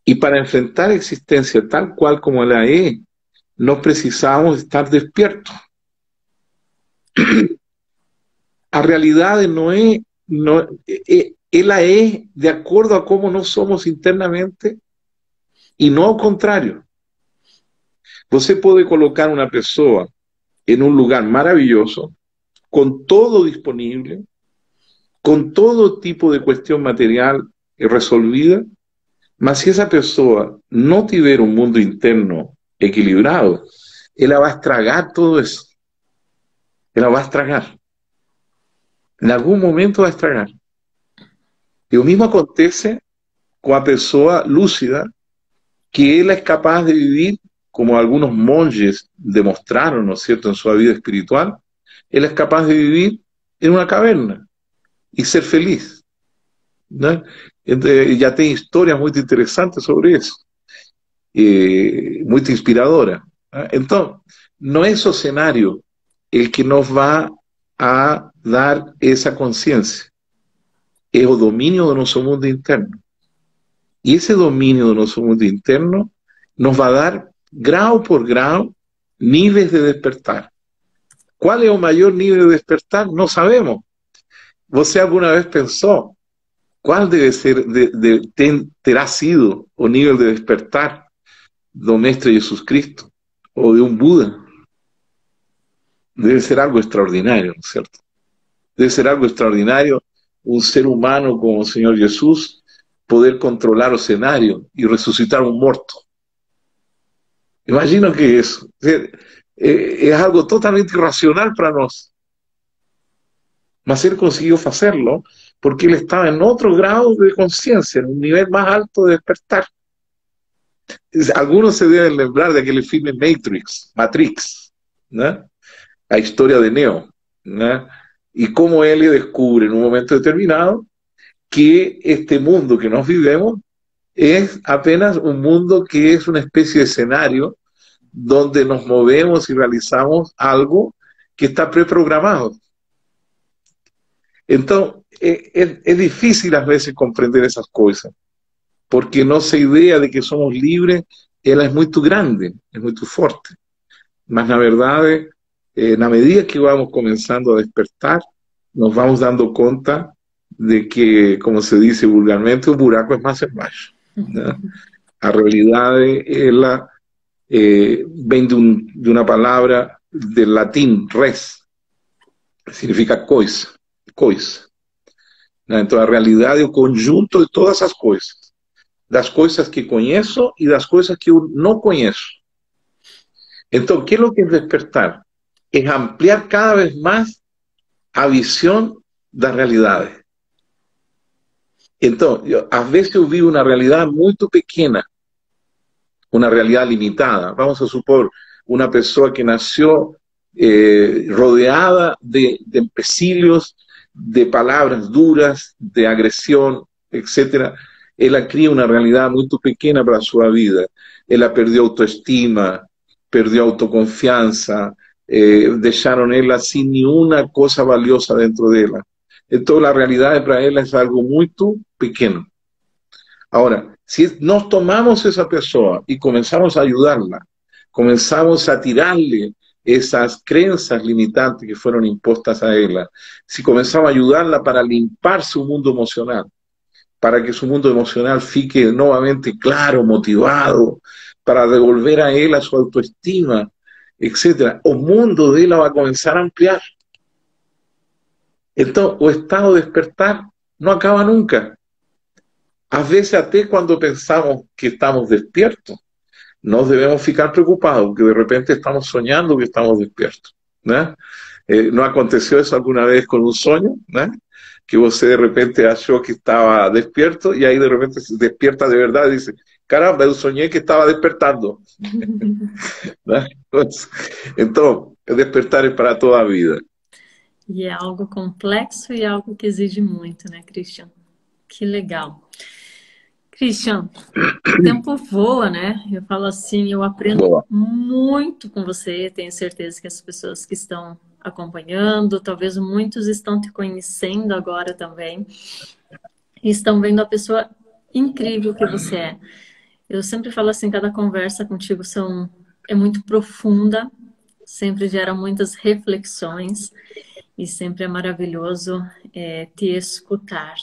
Speaker 2: Y para enfrentar a existencia tal cual como ella es, no precisamos estar despiertos. A realidade não é, ela é de acordo a como nós somos internamente e não ao contrário. Você pode colocar uma pessoa em um lugar maravilhoso, com todo disponível, com todo tipo de questão material resolvida, mas se essa pessoa não tiver um mundo interno equilibrado, ela vai estragar tudo isso. Ela vai estragar. En algún momento va a estragar. Y lo mismo acontece con la persona lúcida, que ella es capaz de vivir, como algunos monjes demostraron, ¿no es cierto?, en su vida espiritual, ella es capaz de vivir en una caverna y ser feliz, ¿no? Entonces, ya tiene historias muy interesantes sobre eso, muy inspiradoras, ¿no? Entonces, no es ese escenario el que nos va a dar esa conciencia, es el dominio de nuestro mundo interno. Y ese dominio de nuestro mundo interno nos va a dar, grado por grado, niveles de despertar. ¿Cuál es el mayor nivel de despertar? No sabemos. ¿Você alguna vez pensó cuál debe ser, terá sido el nivel de despertar de un Mestre Jesucristo o de un Buda? Debe ser algo extraordinario, ¿no es cierto? Debe ser algo extraordinario un ser humano como el Señor Jesús poder controlar el escenario y resucitar un muerto. Imagino que eso es algo totalmente irracional para nosotros. Mas él consiguió hacerlo porque él estaba en otro grado de conciencia, en un nivel más alto de despertar. Algunos se deben lembrar de aquel filme Matrix, ¿no? La historia de Neo, ¿no? Y cómo él descubre en un momento determinado que este mundo que nos vivimos es apenas un mundo que es una especie de escenario donde nos movemos y realizamos algo que está preprogramado. Entonces, es difícil a veces comprender esas cosas, porque nuestra idea de que somos libres, ella es muy grande, es muy fuerte. Mas la verdad es, en la medida que vamos comenzando a despertar, nos vamos dando cuenta de que, como se dice vulgarmente, un buraco es más embaixo, ¿no? La realidad viene de una palabra del latín, res, significa coisa. ¿No? Entonces, la realidad es el conjunto de todas esas cosas, las cosas que conozco y las cosas que no conozco. Entonces, ¿qué es lo que es despertar? es ampliar cada vez más a visión das realidades. Então, às vezes eu vi uma realidade muito pequena, uma realidade limitada. Vamos a supor, uma pessoa que nasceu rodeada de empecilhos, de palavras duras, de agressão, etc. Ela cria uma realidade muito pequena para a sua vida. Ela perdeu autoestima, perdeu autoconfiança, deixaram ela sem nenhuma coisa valiosa dentro dela. Então, a realidade para ela é algo muito pequeno. Agora, se nós tomamos essa pessoa e começamos a ajudá-la, começamos a tirar-lhe essas crenças limitantes que foram impostas a ela, se começamos a ajudá-la para limpar seu mundo emocional, para que seu mundo emocional fique novamente claro, motivado, para devolver a ela sua autoestima, etc., o mundo dela vai começar a ampliar. Então, o estado de despertar não acaba nunca. Às vezes, até quando pensamos que estamos despiertos, nós devemos ficar preocupados, porque de repente estamos sonhando que estamos despiertos, né? ¿No aconteceu isso alguma vez com um sonho, né? Que você de repente achou que estava despierto e aí de repente se despierta de verdade e diz: caramba, eu sonhei que estava despertando. Né? Então, despertar é para toda a vida.
Speaker 1: E é algo complexo e algo que exige muito, né, Christian? Que legal. Christian, o tempo voa, né? Eu falo assim, eu aprendo muito com você. Tenho certeza que as pessoas que estão acompanhando, talvez muitos estão te conhecendo agora também, e estão vendo a pessoa incrível que você é. Eu sempre falo assim, cada conversa contigo é muito profunda, sempre gera muitas reflexões, e sempre é maravilhoso te escutar.